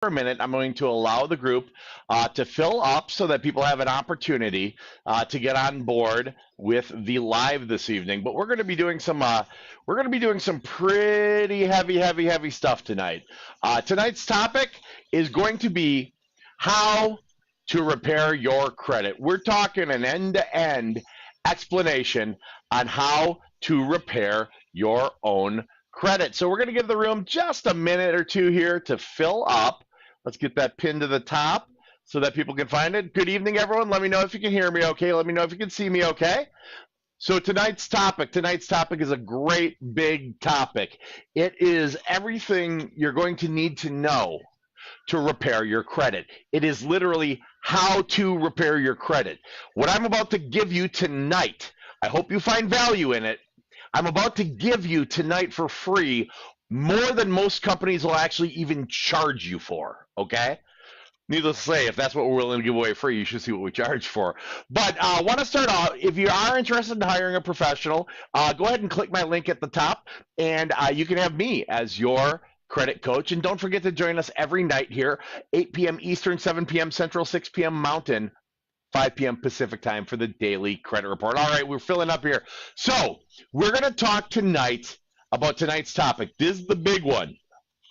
for a minute, I'm going to allow the group to fill up so that people have an opportunity to get on board with the live this evening. But we're going to be doing some pretty heavy stuff tonight. Tonight's topic is going to be how to repair your credit. We're talking an end-to-end explanation on how to repair your own credit. So we're going to give the room just a minute or two here to fill up. Let's get that pinned to the top so that people can find it. Good evening, everyone. Let me know if you can hear me okay. Let me know if you can see me okay. So tonight's topic is a great big topic. It is everything you're going to need to know to repair your credit. It is literally how to repair your credit. What I'm about to give you tonight, I hope you find value in it. I'm about to give you tonight for free more than most companies will actually even charge you for, okay? Needless to say, if that's what we're willing to give away free, you should see what we charge for. But I want to start off, if you are interested in hiring a professional, go ahead and click my link at the top, and you can have me as your credit coach. And don't forget to join us every night here, 8 p.m. Eastern, 7 p.m. Central, 6 p.m. Mountain, 5 p.m. Pacific time for the daily credit report. All right, we're filling up here. So we're going to talk tonight about tonight's topic. This is the big one.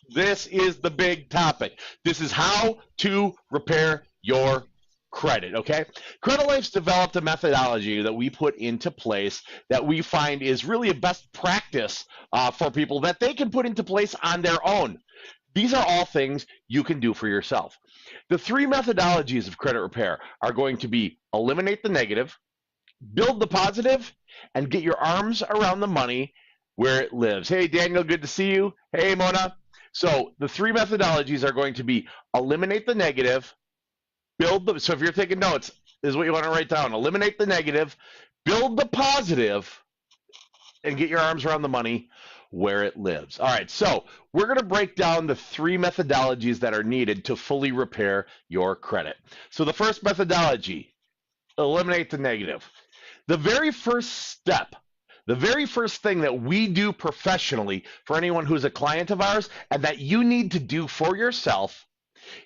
This is the big topic. This is how to repair your credit, okay? Credilife's developed a methodology that we put into place that we find is really a best practice for people that they can put into place on their own. These are all things you can do for yourself. The three methodologies of credit repair are going to be eliminate the negative, build the positive, and get your arms around the money where it lives. Hey, Daniel, good to see you. Hey, Mona. So the three methodologies are going to be eliminate the negative, build the, so if you're taking notes, this is what you want to write down. Eliminate the negative, build the positive, and get your arms around the money where it lives. All right, so we're going to break down the three methodologies that are needed to fully repair your credit. So the first methodology, eliminate the negative. The very first step, the very first thing that we do professionally for anyone who's a client of ours and that you need to do for yourself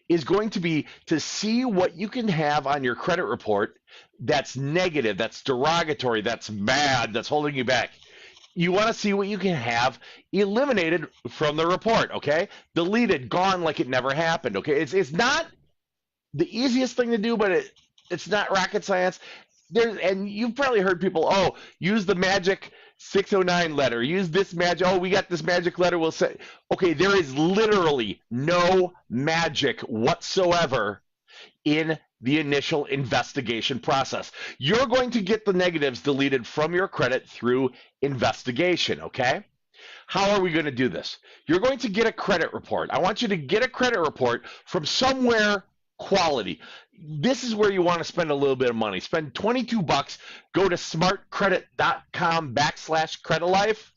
is going to be to see what you can have on your credit report that's negative, that's derogatory, that's bad, that's holding you back. You want to see what you can have eliminated from the report, okay? Deleted, gone like it never happened, okay? It's not the easiest thing to do, but it's not rocket science. And you've probably heard people, oh, use the magic 609 letter, use this magic, oh, we got this magic letter, we'll say, okay, there is literally no magic whatsoever in the initial investigation process. You're going to get the negatives deleted from your credit through investigation, okay? How are we going to do this? You're going to get a credit report. I want you to get a credit report from somewhere quality. This is where you want to spend a little bit of money. Spend 22 bucks. Go to smartcredit.com/Credilife.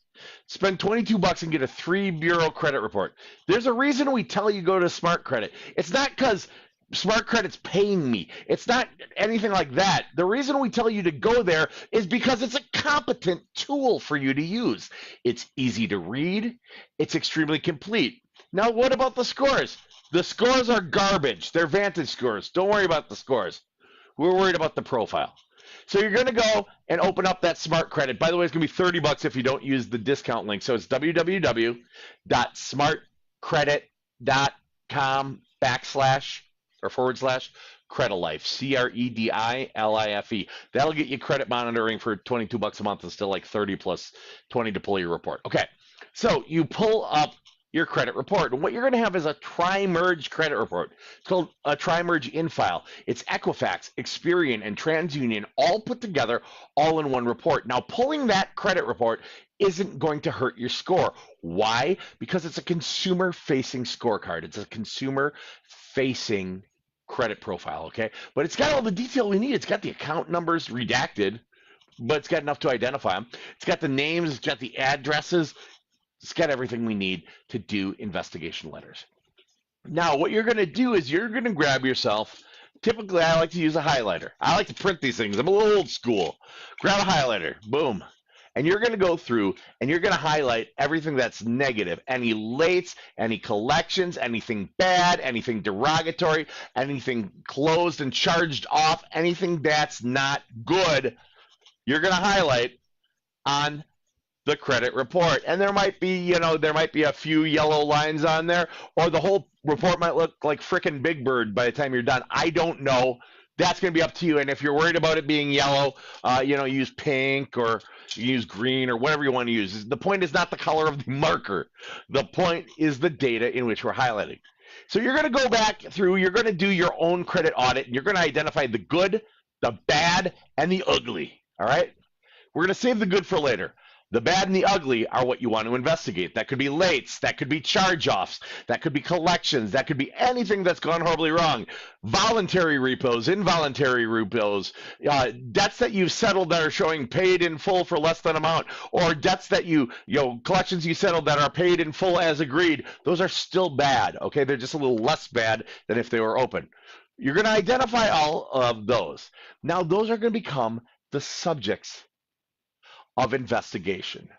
Spend 22 bucks and get a 3-bureau credit report. There's a reason we tell you go to Smart Credit. It's not because Smart Credit's paying me. It's not anything like that. The reason we tell you to go there is because it's a competent tool for you to use. It's easy to read. It's extremely complete. Now, what about the scores? The scores are garbage. They're Vantage scores. Don't worry about the scores. We're worried about the profile. So you're going to go and open up that Smart Credit. By the way, it's going to be 30 bucks if you don't use the discount link. So it's www.smartcredit.com/Credilife, Credilife. That'll get you credit monitoring for 22 bucks a month. It's still like 30 plus 20 to pull your report. Okay, so you pull up your credit report, and what you're going to have is a tri-merge credit report. It's called a tri-merge in-file. It's Equifax, Experian, and TransUnion all put together, all in one report. Now, pulling that credit report isn't going to hurt your score. Why? Because it's a consumer-facing scorecard. It's a consumer-facing credit profile, okay? But it's got all the detail we need. It's got the account numbers redacted, but it's got enough to identify them. It's got the names, it's got the addresses, it's got everything we need to do investigation letters. Now, what you're going to do is you're going to grab yourself, typically I like to use a highlighter. I like to print these things. I'm a little old school. Grab a highlighter, boom. and you're going to go through and you're going to highlight everything that's negative, any lates, any collections, anything bad, anything derogatory, anything closed and charged off, anything that's not good, you're going to highlight on the credit report. And there might be, there might be a few yellow lines on there, or the whole report might look like frickin' Big Bird by the time you're done. I don't know. That's going to be up to you. And if you're worried about it being yellow, use pink, or you use green, or whatever you want to use. The point is not the color of the marker. The point is the data in which we're highlighting. So you're going to go back through, you're going to do your own credit audit, and you're going to identify the good, the bad, and the ugly. All right? We're going to save the good for later. The bad and the ugly are what you want to investigate. That could be lates, that could be charge-offs, that could be collections, that could be anything that's gone horribly wrong. Voluntary repos, involuntary repos, debts that you've settled that are showing paid in full for less than amount, or debts that collections you settled that are paid in full as agreed. Those are still bad, okay? They're just a little less bad than if they were open. You're going to identify all of those. Now, those are going to become the subjects of investigation.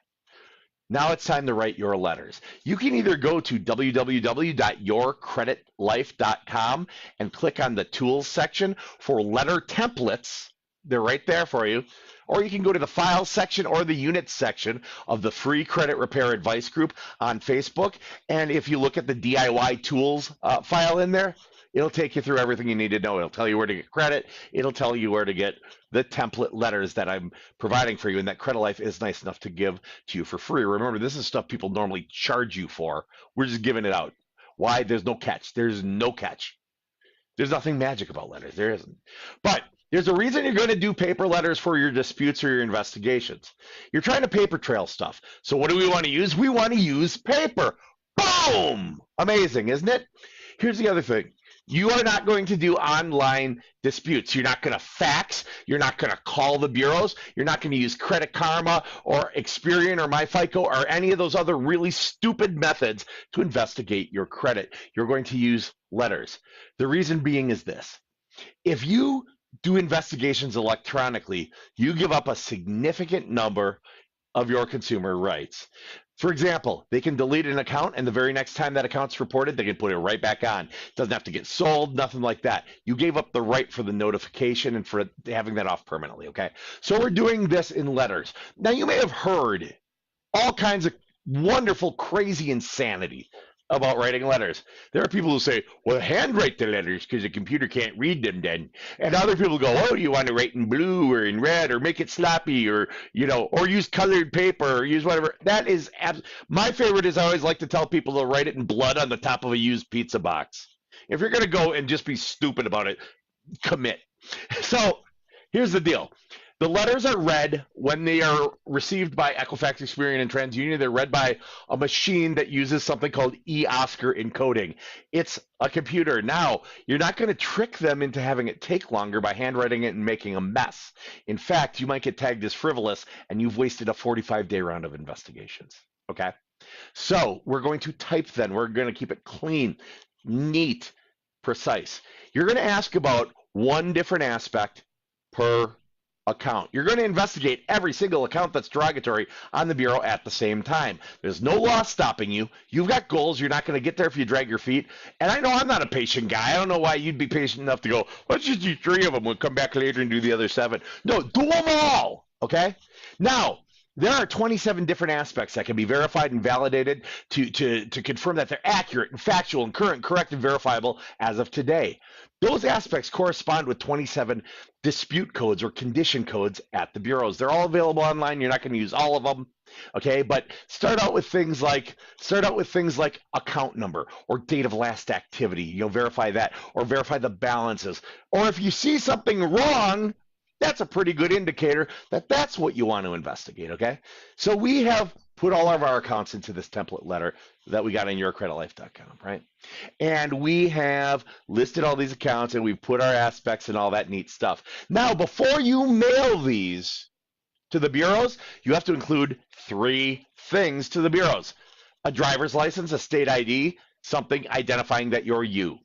Now it's time to write your letters. You can either go to www.yourcreditlife.com and click on the tools section for letter templates. They're right there for you. Or you can go to the files section or the units section of the free credit repair advice group on Facebook. And if you look at the DIY tools file in there, it'll take you through everything you need to know. It'll tell you where to get credit. It'll tell you where to get the template letters that I'm providing for you, and that Credilife is nice enough to give to you for free. Remember, this is stuff people normally charge you for. We're just giving it out. Why? There's no catch. There's no catch. There's nothing magic about letters. There isn't. But there's a reason you're going to do paper letters for your disputes or your investigations. You're trying to paper trail stuff. So what do we want to use? We want to use paper. Boom! Amazing, isn't it? Here's the other thing. You are not going to do online disputes. You're not going to fax. You're not going to call the bureaus. You're not going to use Credit Karma or Experian or MyFICO or any of those other really stupid methods to investigate your credit. You're going to use letters. The reason being is this. If you do investigations electronically, you give up a significant number of your consumer rights. For example, they can delete an account, and the very next time that account's reported, they can put it right back on. It doesn't have to get sold, nothing like that. You gave up the right for the notification and for having that off permanently, okay? So we're doing this in letters. Now, you may have heard all kinds of wonderful, crazy insanity about writing letters. There are people who say, well, handwrite the letters because the computer can't read them then. And other people go, oh, you want to write in blue or in red or make it sloppy or, or use colored paper or use whatever. That is, my favorite is I always like to tell people to write it in blood on the top of a used pizza box. If you're going to go and just be stupid about it, commit. So here's the deal. The letters are read when they are received by Equifax, Experian, and TransUnion. They're read by a machine that uses something called eOscar encoding. It's a computer. Now, you're not going to trick them into having it take longer by handwriting it and making a mess. In fact, you might get tagged as frivolous, and you've wasted a 45-day round of investigations. Okay? So we're going to type then. We're going to keep it clean, neat, precise. You're going to ask about one different aspect per account. You're going to investigate every single account that's derogatory on the Bureau at the same time. There's no law stopping you. You've got goals. You're not going to get there if you drag your feet. And I know I'm not a patient guy. I don't know why you'd be patient enough to go, let's just do 3 of them. We'll come back later and do the other 7. No, do them all. Okay? Now, there are 27 different aspects that can be verified and validated to confirm that they're accurate and factual and current, correct, and verifiable as of today. Those aspects correspond with 27 dispute codes or condition codes at the bureaus. They're all available online. You're not going to use all of them, okay? But start out with things like account number or date of last activity. Verify that, or verify the balances. Or if you see something wrong, that's a pretty good indicator that that's what you want to investigate, okay? So we have put all of our accounts into this template letter that we got on yourcreditlife.com, right? And we have listed all these accounts, and we've put our aspects and all that neat stuff. Now, before you mail these to the bureaus, you have to include 3 things to the bureaus: a driver's license, a state ID, something identifying that you're you,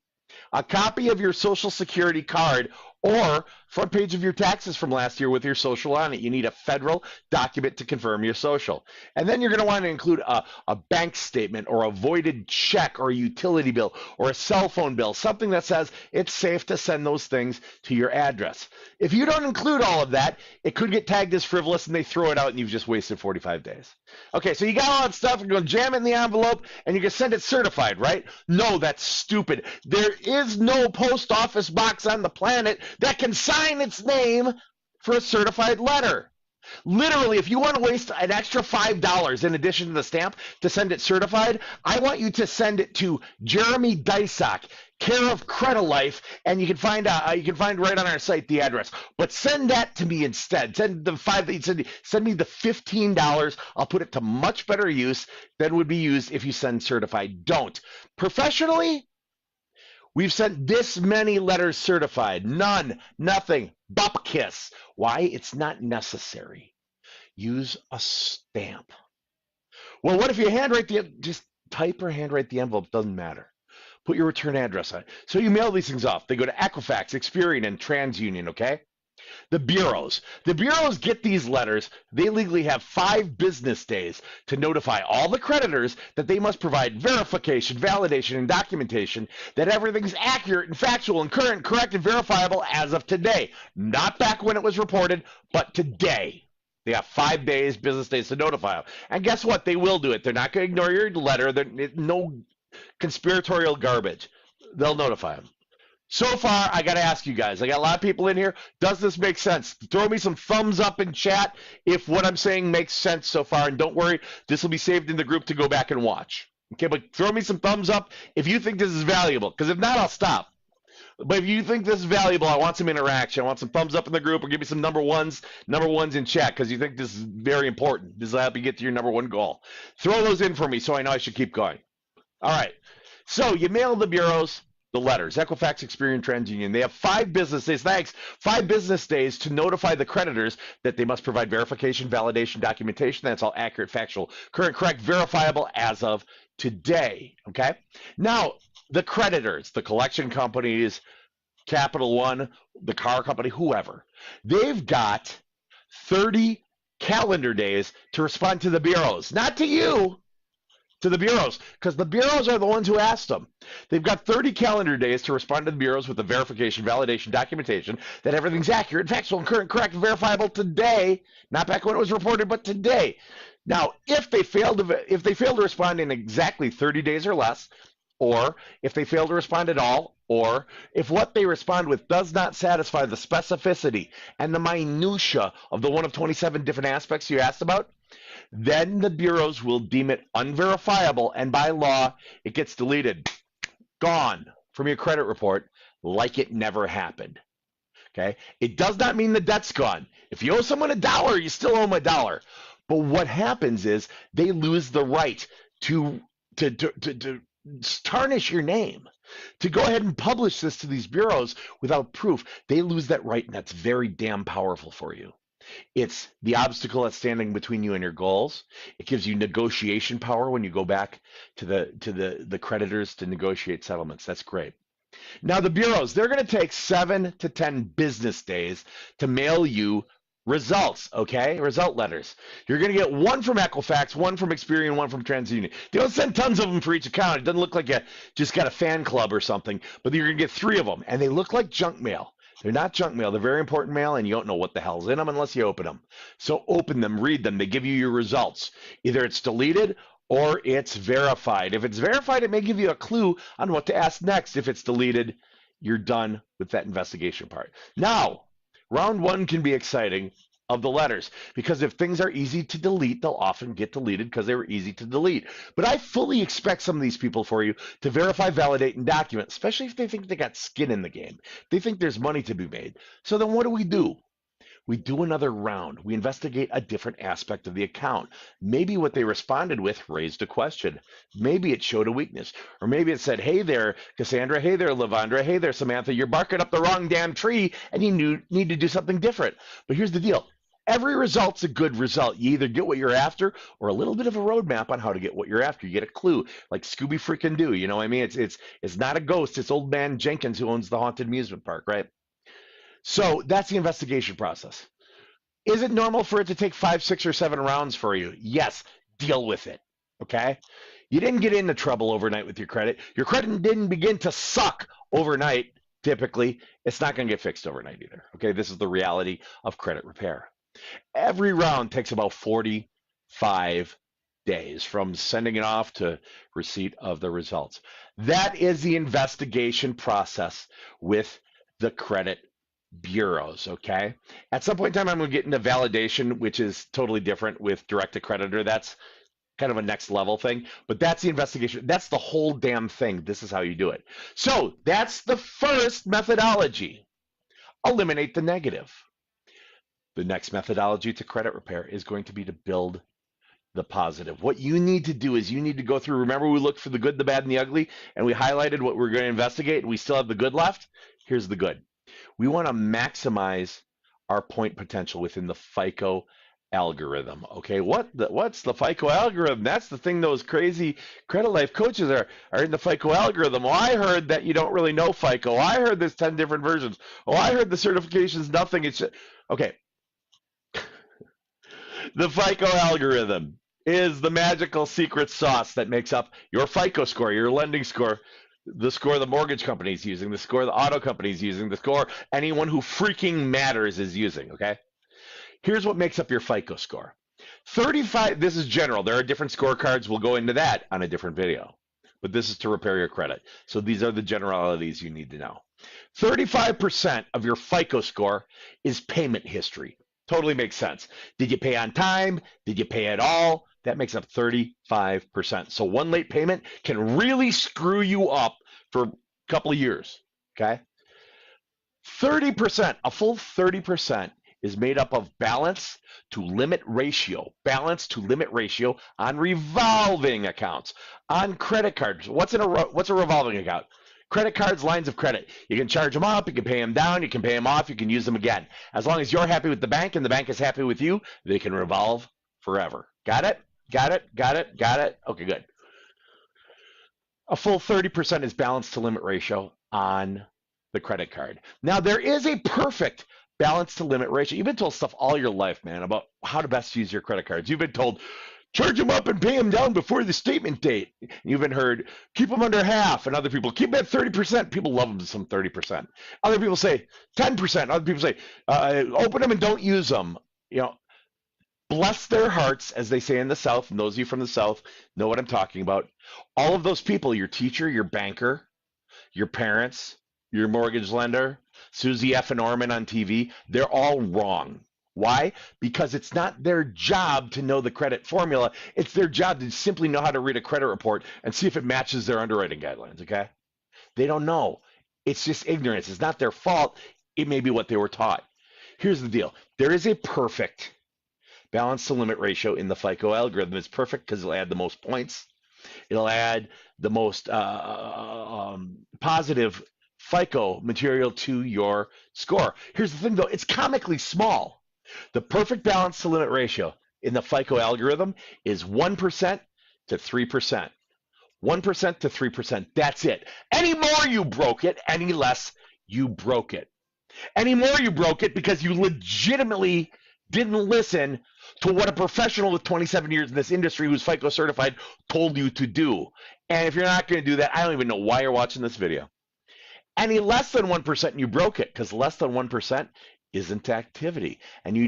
a copy of your Social Security card Or front page of your taxes from last year with your social on it. You need a federal document to confirm your social. And then you're going to want to include a bank statement or a voided check or a utility bill or a cell phone bill, something that says it's safe to send those things to your address. If you don't include all of that, it could get tagged as frivolous and they throw it out and you've just wasted 45 days. Okay, so you got all that stuff, you're going to jam it in the envelope and you're going to send it certified, right? No, that's stupid. There is no post office box on the planet that can sign its name for a certified letter. Literally, if you want to waste an extra $5 in addition to the stamp to send it certified, I want you to send it to Jeremy Deysach, care of Credilife, and you can find right on our site the address. But send that to me instead. Send me the $15. I'll put it to much better use than would be used if you send certified. Don't. Professionally, we've sent this many letters certified. None, nothing, bupkiss. Why? It's not necessary. Use a stamp. Well, what if you just type or handwrite the envelope? Doesn't matter. Put your return address on it. So you mail these things off. They go to Equifax, Experian, and TransUnion, okay? The bureaus. The bureaus get these letters. They legally have 5 business days to notify all the creditors that they must provide verification, validation, and documentation that everything's accurate and factual and current, correct, and verifiable as of today. Not back when it was reported, but today. They have 5 days, business days to notify them. And guess what? They will do it. They're not going to ignore your letter. No conspiratorial garbage. They'll notify them. So far, I got to ask you guys. I got a lot of people in here. Does this make sense? Throw me some thumbs up in chat if what I'm saying makes sense so far. And don't worry, this will be saved in the group to go back and watch. Okay, but throw me some thumbs up if you think this is valuable. Because if not, I'll stop. But if you think this is valuable, I want some interaction. I want some thumbs up in the group or give me some number ones in chat because you think this is very important. This will help you get to your number one goal. Throw those in for me so I know I should keep going. All right. So you mail the bureaus the letters. Equifax, Experian, TransUnion. They have 5 business days. Thanks. 5 business days to notify the creditors that they must provide verification, validation, documentation. That's all accurate, factual, current, correct, verifiable as of today. Okay. Now, the creditors, the collection companies, Capital One, the car company, whoever, they've got 30 calendar days to respond to the bureaus, not to you, to the bureaus, because the bureaus are the ones who asked them. They've got 30 calendar days to respond to the bureaus with the verification, validation, documentation that everything's accurate, factual, and current, correct, and verifiable today, not back when it was reported, but today. Now, if they fail to respond in exactly 30 days or less, or if they fail to respond at all, or if what they respond with does not satisfy the specificity and the minutia of the one of 27 different aspects you asked about, then the bureaus will deem it unverifiable, and by law, it gets deleted, gone from your credit report like it never happened. Okay? It does not mean the debt's gone. If you owe someone $1, you still owe them $1. But what happens is they lose the right to tarnish your name, to go ahead and publish this to these bureaus without proof. They lose that right, and that's very damn powerful for you. It's the obstacle that's standing between you and your goals. It gives you negotiation power when you go back to the creditors to negotiate settlements. That's great. Now the bureaus, they're going to take 7 to 10 business days to mail you results, okay? Result letters. You're going to get one from Equifax, one from Experian, one from TransUnion. They don't send tons of them for each account. It doesn't look like you just got a fan club or something, but you're going to get 3 of them, and they look like junk mail. They're not junk mail. They're very important mail, and you don't know what the hell's in them unless you open them. So open them, read them. They give you your results. Either it's deleted or it's verified. If it's verified, it may give you a clue on what to ask next. If it's deleted, you're done with that investigation part. Now, round 1 can be exciting of the letters, because if things are easy to delete, they'll often get deleted because they were easy to delete. But I fully expect some of these people for you to verify, validate, and document, especially if they think they got skin in the game. They think there's money to be made. So then what do? We do another round. We investigate a different aspect of the account. Maybe what they responded with raised a question. Maybe it showed a weakness. Or maybe it said, hey there, Cassandra. Hey there, Lavondra. Hey there, Samantha. You're barking up the wrong damn tree, and you need to do something different. But here's the deal. Every result's a good result. You either get what you're after or a little bit of a roadmap on how to get what you're after. You get a clue, like Scooby freaking Doo. You know what I mean? It's not a ghost. It's old man Jenkins who owns the haunted amusement park, right? So that's the investigation process. Is it normal for it to take 5, 6, or 7 rounds for you? Yes. Deal with it. Okay. You didn't get into trouble overnight with your credit. Your credit didn't begin to suck overnight. Typically, it's not going to get fixed overnight either. Okay. This is the reality of credit repair. Every round takes about 45 days from sending it off to receipt of the results. That is the investigation process with the credit bureaus, okay? At some point in time, I'm going to get into validation, which is totally different with direct to creditor. That's kind of a next level thing, but that's the investigation. That's the whole damn thing. This is how you do it. So that's the first methodology. Eliminate the negative. The next methodology to credit repair is going to be to build the positive. What you need to do is you need to go through. Remember, we looked for the good, the bad, and the ugly, and we highlighted what we're going to investigate, and we still have the good left. Here's the good. We want to maximize our point potential within the FICO algorithm. Okay, what's the FICO algorithm? That's the thing those crazy Credilife coaches are in the FICO algorithm. Well, I heard that you don't really know FICO. I heard there's 10 different versions. Oh, I heard the certification's nothing. It's just, okay. The FICO algorithm is the magical secret sauce that makes up your FICO score, your lending score, the score the mortgage company is using, the score the auto company is using, the score anyone who freaking matters is using, okay? Here's what makes up your FICO score. 35, this is general. There are different scorecards. We'll go into that on a different video. But this is to repair your credit. So these are the generalities you need to know. 35% of your FICO score is payment history. Totally makes sense. Did you pay on time? Did you pay at all? That makes up 35%. So one late payment can really screw you up for a couple of years, okay? 30%, a full 30% is made up of balance to limit ratio on revolving accounts, on credit cards. What's a revolving account? Credit cards, lines of credit. You can charge them up, you can pay them down, you can pay them off, you can use them again. As long as you're happy with the bank and the bank is happy with you, they can revolve forever. Got it? Got it? Got it? Got it? Okay, good. A full 30% is balance to limit ratio on the credit card. Now, there is a perfect balance to limit ratio. You've been told stuff all your life, man, about how to best use your credit cards. You've been told, charge them up and pay them down before the statement date. You've been heard, keep them under half, and other people, keep them at 30%. People love them to some 30%. Other people say 10%. Other people say, open them and don't use them. You know, bless their hearts, as they say in the South, and those of you from the South know what I'm talking about. All of those people, your teacher, your banker, your parents, your mortgage lender, Susie F. and Orman on TV, they're all wrong. Why? Because it's not their job to know the credit formula. It's their job to simply know how to read a credit report and see if it matches their underwriting guidelines, okay? They don't know. It's just ignorance. It's not their fault. It may be what they were taught. Here's the deal. There is a perfect balance to limit ratio in the FICO algorithm. It's perfect because it'll add the most points. It'll add the most positive FICO material to your score. Here's the thing, though. It's comically small. The perfect balance to limit ratio in the FICO algorithm is 1% to 3%. 1% to 3%. That's it. Any more, you broke it. Any less, you broke it. Any more, you broke it because you legitimately didn't listen to what a professional with 27 years in this industry who's FICO certified told you to do. And if you're not going to do that, I don't even know why you're watching this video. Any less than 1%, and you broke it, because less than 1% isn't activity. And you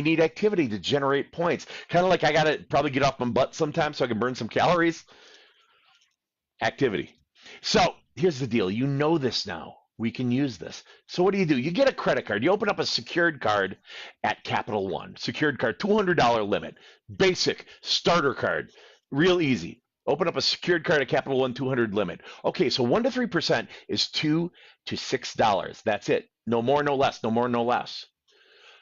need activity to generate points. Kind of like I got to probably get off my butt sometimes so I can burn some calories. Activity. So here's the deal. You know this now. We can use this. So what do? You get a credit card. You open up a secured card at Capital One. Secured card, $200 limit. Basic starter card. Real easy. Open up a secured card at Capital One, 200 limit. Okay, so 1 to 3% is $2 to $6. That's it. No more, no less. No more, no less.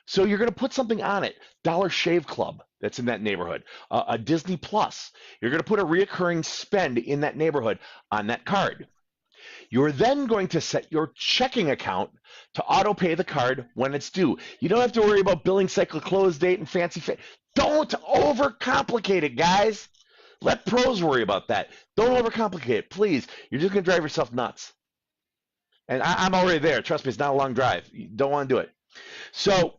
So you're going to put something on it. Dollar Shave Club, that's in that neighborhood. A Disney Plus. You're going to put a reoccurring spend in that neighborhood on that card. You're then going to set your checking account to auto pay the card when it's due. You don't have to worry about billing cycle, close date, and fancy. Don't overcomplicate it, guys. Let pros worry about that. Don't overcomplicate it, please. You're just going to drive yourself nuts. And I'm already there. Trust me, it's not a long drive. You don't want to do it. So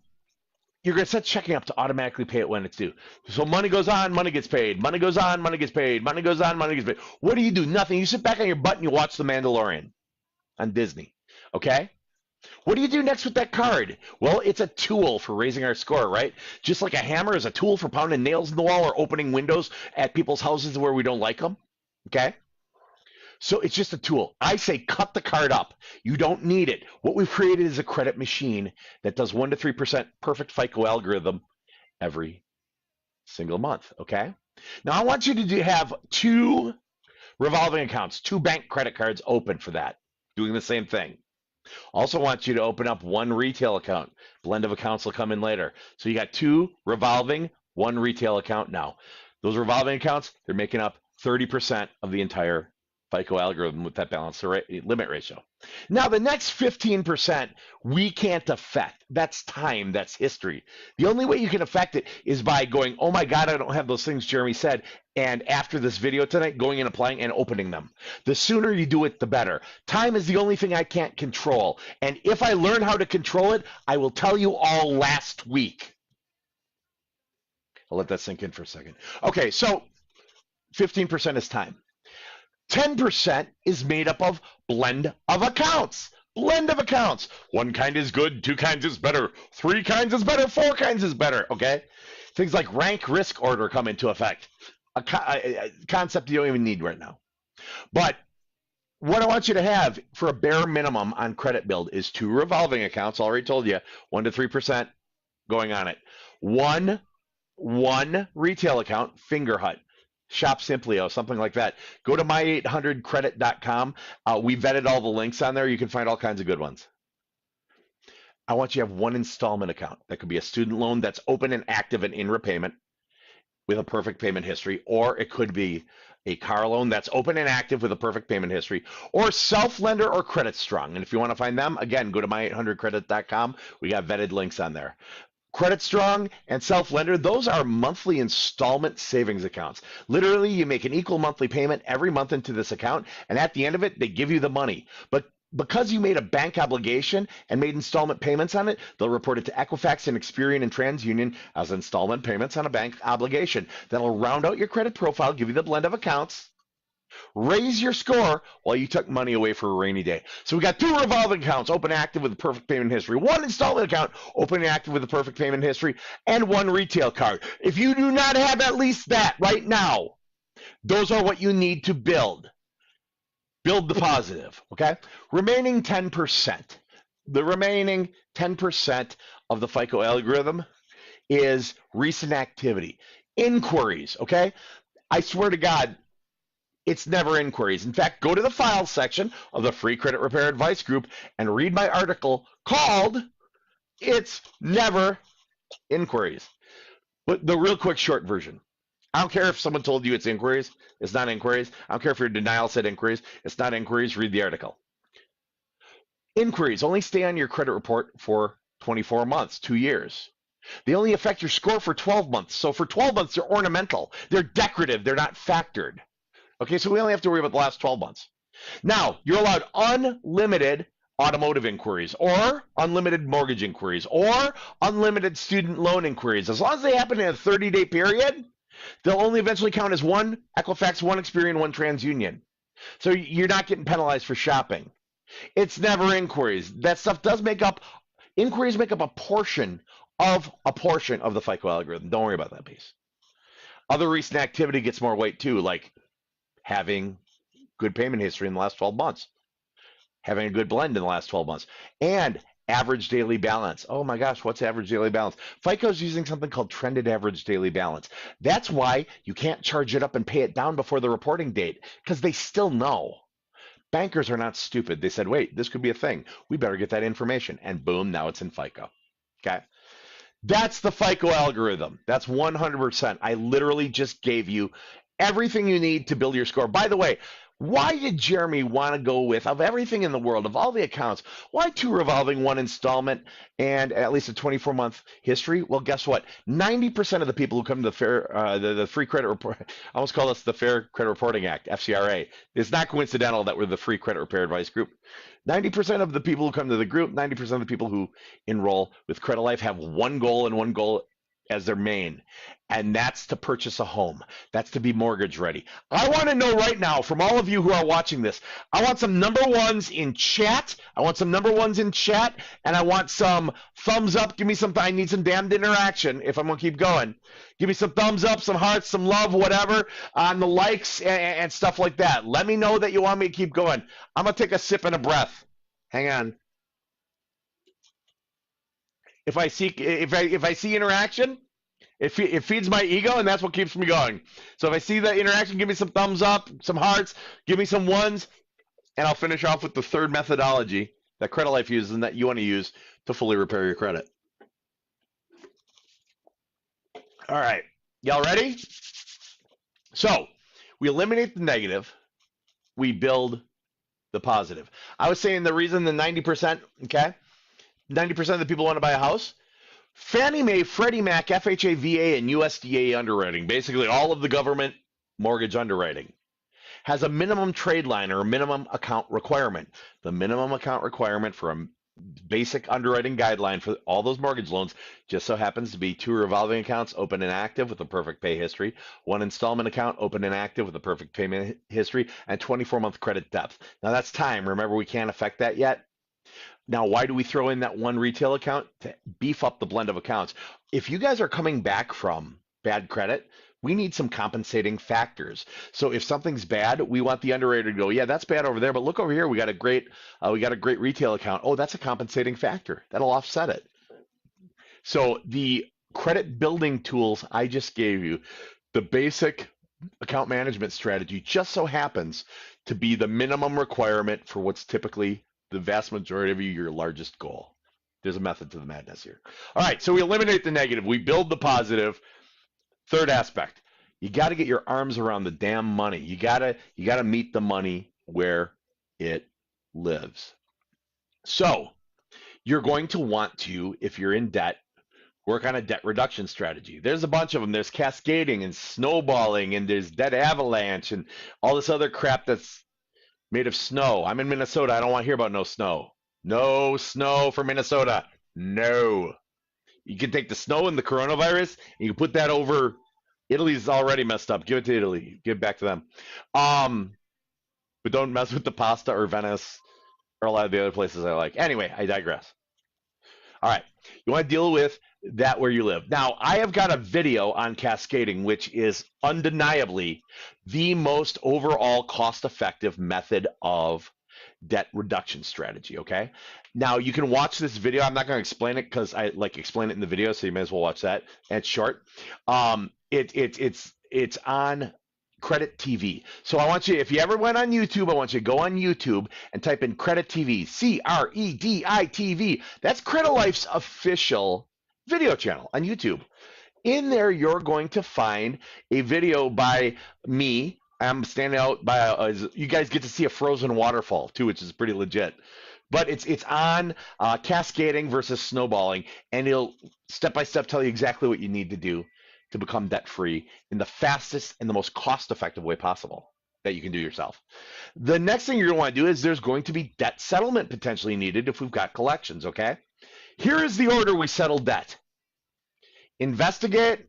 you're going to set checking up to automatically pay it when it's due. So money goes on, money gets paid. Money goes on, money gets paid. Money goes on, money gets paid. What do? Nothing. You sit back on your butt and you watch The Mandalorian on Disney. Okay? What do you do next with that card? Well, it's a tool for raising our score, right? Just like a hammer is a tool for pounding nails in the wall or opening windows at people's houses where we don't like them. Okay? So it's just a tool. I say cut the card up. You don't need it. What we've created is a credit machine that does 1 to 3% perfect FICO algorithm every single month. Okay? Now I want you to have 2 revolving accounts, 2 bank credit cards open for that, doing the same thing. Also want you to open up 1 retail account. Blend of accounts will come in later. So you got 2 revolving, 1 retail account now. Those revolving accounts, they're making up 30% of the entire FICO algorithm with that balance limit ratio. Now, the next 15% we can't affect. That's time. That's history. The only way you can affect it is by going, oh my God, I don't have those things Jeremy said. And after this video tonight, going and applying and opening them. The sooner you do it, the better. Time is the only thing I can't control. And if I learn how to control it, I will tell you all last week. I'll let that sink in for a second. Okay, so 15% is time. 10% is made up of blend of accounts. Blend of accounts. 1 kind is good, 2 kinds is better, 3 kinds is better, 4 kinds is better, okay? Things like rank risk order come into effect. A concept you don't even need right now. But what I want you to have for a bare minimum on credit build is 2 revolving accounts. I already told you, 1 to 3% going on it. One retail account, Finger Hut. Shop Simplio, something like that. Go to my800credit.com. We vetted all the links on there. You can find all kinds of good ones. I want you to have 1 installment account. That could be a student loan that's open and active and in repayment with a perfect payment history, or it could be a car loan that's open and active with a perfect payment history, or self-lender or Credit Strong. And if you want to find them, again, go to my800credit.com. We got vetted links on there. Credit Strong and Self-Lender, those are monthly installment savings accounts. Literally, you make an equal monthly payment every month into this account, and at the end of it, they give you the money. But because you made a bank obligation and made installment payments on it, they'll report it to Equifax and Experian and TransUnion as installment payments on a bank obligation. That'll round out your credit profile, give you the blend of accounts, raise your score while you took money away for a rainy day. So we got 2 revolving accounts, open active with a perfect payment history, 1 installment account, open active with a perfect payment history, and 1 retail card. If you do not have at least that right now, those are what you need to build. Build the positive, okay? Remaining 10%. The remaining 10% of the FICO algorithm is recent activity. Inquiries, okay? I swear to God, it's never inquiries. In fact, go to the files section of the Free Credit Repair Advice Group and read my article called It's Never Inquiries. But the real quick short version. I don't care if someone told you it's inquiries. It's not inquiries. I don't care if your denial said inquiries. It's not inquiries. Read the article. Inquiries only stay on your credit report for 24 months, 2 years. They only affect your score for 12 months. So for 12 months, they're ornamental. They're decorative. They're not factored. Okay, so we only have to worry about the last 12 months. Now, you're allowed unlimited automotive inquiries or unlimited mortgage inquiries or unlimited student loan inquiries. As long as they happen in a 30-day period, they'll only eventually count as 1 Equifax, 1 Experian, 1 TransUnion. So you're not getting penalized for shopping. It's never inquiries. That stuff does make up, inquiries make up a portion of the FICO algorithm. Don't worry about that piece. Other recent activity gets more weight too, like having good payment history in the last 12 months, having a good blend in the last 12 months, and average daily balance. Oh my gosh, what's average daily balance? FICO's using something called trended average daily balance. That's why you can't charge it up and pay it down before the reporting date, because they still know. Bankers are not stupid. They said, wait, this could be a thing. We better get that information. And boom, now it's in FICO. Okay? That's the FICO algorithm. That's 100%. I literally just gave you everything you need to build your score. By the way, why did Jeremy want to go with, of everything in the world, of all the accounts, why 2 revolving, 1 installment, and at least a 24-month history? Well, guess what? 90% of the people who come to the Free Credit Report, I almost call this the Fair Credit Reporting Act, FCRA. It's not coincidental that we're the Free Credit Repair Advice Group. 90% of the people who come to the group, 90% of the people who enroll with Credilife have one goal and one goal as their main, and that's to purchase a home. That's to be mortgage ready. I want to know right now from all of you who are watching this, I want some number ones in chat. I want some number ones in chat, and I want some thumbs up. Give me some, I need some damned interaction if I'm going to keep going. Give me some thumbs up, some hearts, some love, whatever, on the likes and stuff like that. Let me know that you want me to keep going. I'm going to take a sip and a breath. Hang on. If I see interaction, it feeds my ego, and that's what keeps me going. So if I see that interaction, give me some thumbs up, some hearts, give me some ones, and I'll finish off with the third methodology that Credilife uses and that you want to use to fully repair your credit. All right, y'all ready? So we eliminate the negative, we build the positive. I was saying the reason the 90%, okay, 90% of the people want to buy a house. Fannie Mae, Freddie Mac, FHA, VA, and USDA underwriting, basically all of the government mortgage underwriting, has a minimum trade line or a minimum account requirement. The minimum account requirement for a basic underwriting guideline for all those mortgage loans just so happens to be 2 revolving accounts open and active with a perfect pay history, 1 installment account open and active with a perfect payment history, and 24-month credit depth. Now that's time. Remember, we can't affect that yet. Now, why do we throw in that 1 retail account? To beef up the blend of accounts. If you guys are coming back from bad credit, we need some compensating factors. So if something's bad, we want the underwriter to go, yeah, that's bad over there, but look over here, we got a great retail account. Oh, that's a compensating factor. That'll offset it. So the credit building tools I just gave you, the basic account management strategy just so happens to be the minimum requirement for what's typically the vast majority of your largest goal. There's a method to the madness here. All right, so we eliminate the negative. We build the positive. Third aspect, you got to get your arms around the damn money. You got to meet the money where it lives. So you're going to want to, if you're in debt, work on a debt reduction strategy. There's a bunch of them. There's cascading and snowballing, and there's debt avalanche and all this other crap that's made of snow. I'm in Minnesota. I don't want to hear about no snow. No snow for Minnesota. No. You can take the snow and the coronavirus, and you can put that over. Italy's already messed up. Give it to Italy. Give it back to them. But don't mess with the pasta or Venice or a lot of the other places I like. Anyway, I digress. All right. You want to deal with that where you live. Now, I have got a video on cascading, which is undeniably the most overall cost-effective method of debt reduction strategy, okay? Now, you can watch this video. I'm not going to explain it because I explain it in the video, so you may as well watch that. And it's short. It's on Credit TV. So I want you, if you ever went on YouTube, I want you to go on YouTube and type in Credit TV, CREDITV. That's Credilife's official video channel on YouTube. In there, you're going to find a video by me. I'm standing out by you guys get to see a frozen waterfall too, which is pretty legit. But it's on cascading versus snowballing, and it'll step by step tell you exactly what you need to do to become debt free in the fastest and the most cost effective way possible that you can do yourself. The next thing you're going to want to do is there's going to be debt settlement potentially needed if we've got collections. Okay, here is the order we settle debt: investigate,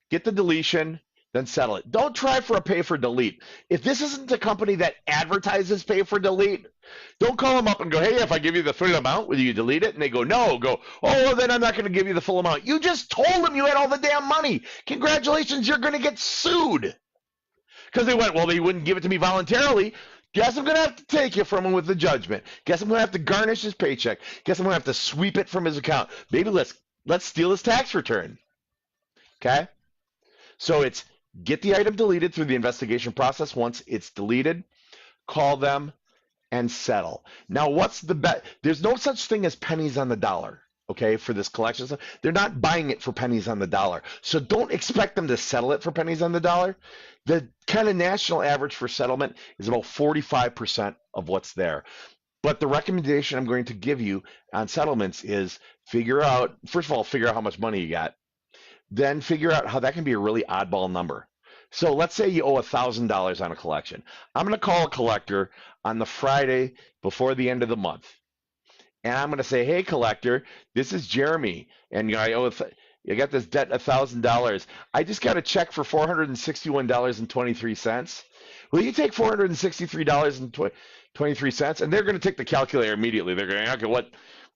get the deletion, then settle it. Don't try for a pay for delete. If this isn't a company that advertises pay for delete, don't call them up and go, hey, if I give you the full amount, will you delete it? And they go, no. Go, oh, well, then I'm not going to give you the full amount. You just told them you had all the damn money. Congratulations, you're going to get sued. Because they went, well, they wouldn't give it to me voluntarily. Guess I'm going to have to take it from him with the judgment. Guess I'm going to have to garnish his paycheck. Guess I'm going to have to sweep it from his account. Maybe let's steal his tax return. Okay? So it's get the item deleted through the investigation process. Once it's deleted, call them and settle. Now, what's the bet? There's no such thing as pennies on the dollar, okay, for this collection stuff. They're not buying it for pennies on the dollar. So don't expect them to settle it for pennies on the dollar. The kind of national average for settlement is about 45% of what's there. But the recommendation I'm going to give you on settlements is figure out how much money you got. Then figure out how that can be a really oddball number. So let's say you owe $1,000 on a collection. I'm going to call a collector on the Friday before the end of the month, and I'm going to say, "Hey, collector, this is Jeremy, and I got this debt $1,000. I just got a check for $461.23. Will you take $463.23?" And they're going to take the calculator immediately. They're going, "Okay,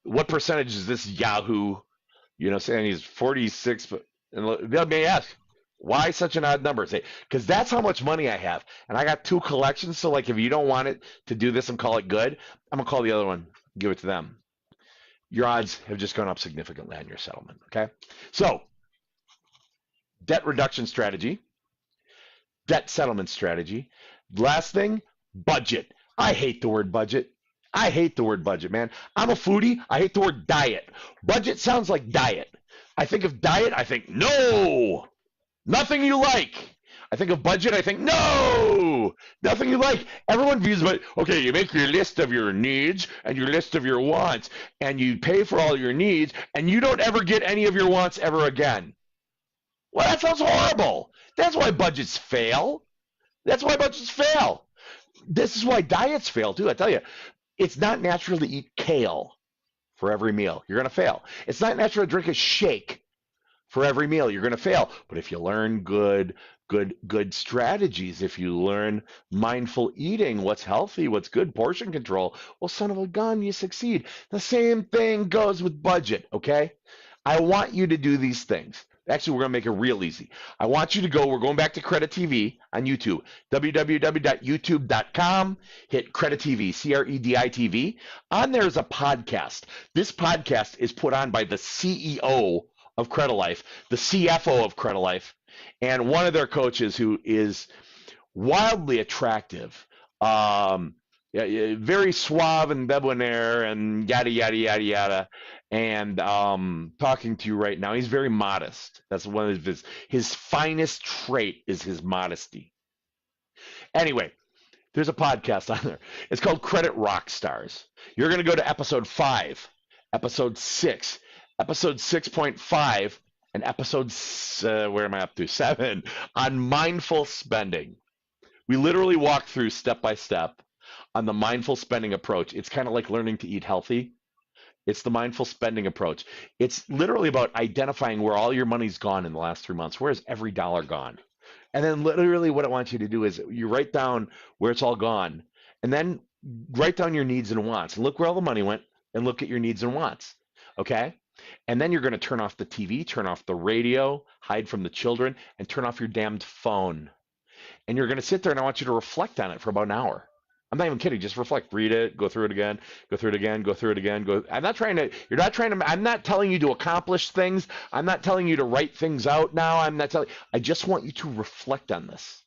what percentage is this Yahoo?" Saying he's 46, and they may ask, why such an odd number? Say, because that's how much money I have, and I got two collections. So, like, if you don't want it to do this and call it good, I'm gonna call the other one, give it to them. Your odds have just gone up significantly on your settlement. Okay, so debt reduction strategy, debt settlement strategy. Last thing, budget. I hate the word budget. I hate the word budget, man. I'm a foodie. I hate the word diet. Budget sounds like diet. I think of diet, I think, no, nothing you like. I think of budget, I think, no, nothing you like. Everyone views it, okay, you make your list of your needs and your list of your wants, and you pay for all your needs, and you don't ever get any of your wants ever again. Well, that sounds horrible. That's why budgets fail. That's why budgets fail. This is why diets fail, too. I tell you, it's not natural to eat kale for every meal. You're going to fail. It's not natural to drink a shake for every meal. You're going to fail. But if you learn good strategies, if you learn mindful eating, what's healthy, what's good, portion control, well, son of a gun, you succeed. The same thing goes with budget, okay? I want you to do these things. Actually, we're going to make it real easy. I want you to go, we're going back to Credit TV on YouTube, www.youtube.com, hit Credit TV, CREDITV. On there is a podcast. This podcast is put on by the CEO of Credilife, the CFO of Credilife, and one of their coaches who is wildly attractive, very suave and debonair and yada, yada, yada, yada. And talking to you right now, he's very modest. That's one of his finest trait is his modesty. Anyway, there's a podcast on there. It's called Credit Rock Stars. You're going to go to episode 5, episode 6, episode 6.5, and episode, where am I up to? 7, on mindful spending. We literally walk through step by step on the mindful spending approach. It's kind of like learning to eat healthy. It's the mindful spending approach. It's literally about identifying where all your money's gone in the last 3 months. Where is every dollar gone? And then literally what I want you to do is you write down where it's all gone, and then write down your needs and wants, and look where all the money went, and look at your needs and wants, okay? And then you're going to turn off the TV, turn off the radio, hide from the children, and turn off your damned phone. And you're going to sit there, and I want you to reflect on it for about an hour. I'm not even kidding. Just reflect, read it, go through it again, go through it again, go through it again. I'm not trying to, I'm not telling you to accomplish things. I'm not telling you to write things out now. I just want you to reflect on this.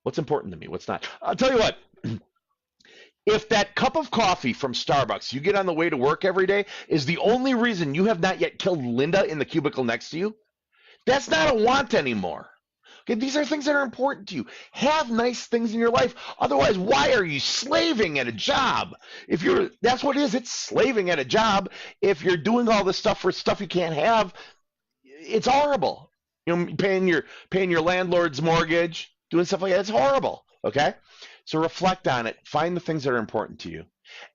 What's important to me? What's not? I'll tell you what, if that cup of coffee from Starbucks you get on the way to work every day is the only reason you have not yet killed Linda in the cubicle next to you, that's not a want anymore. Okay, these are things that are important to you. Have nice things in your life. Otherwise, why are you slaving at a job? That's what it is. It's slaving at a job. If you're doing all this stuff for stuff you can't have, it's horrible. Paying your landlord's mortgage, doing stuff like that. It's horrible. Okay, so reflect on it. Find the things that are important to you.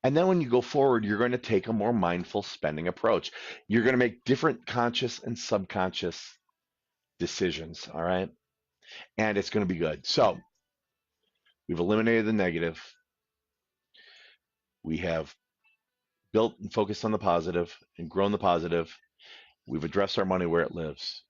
And then when you go forward, you're going to take a more mindful spending approach. You're going to make different conscious and subconscious decisions. All right. And it's going to be good. So we've eliminated the negative. We have built and focused on the positive and grown the positive. We've addressed our money where it lives.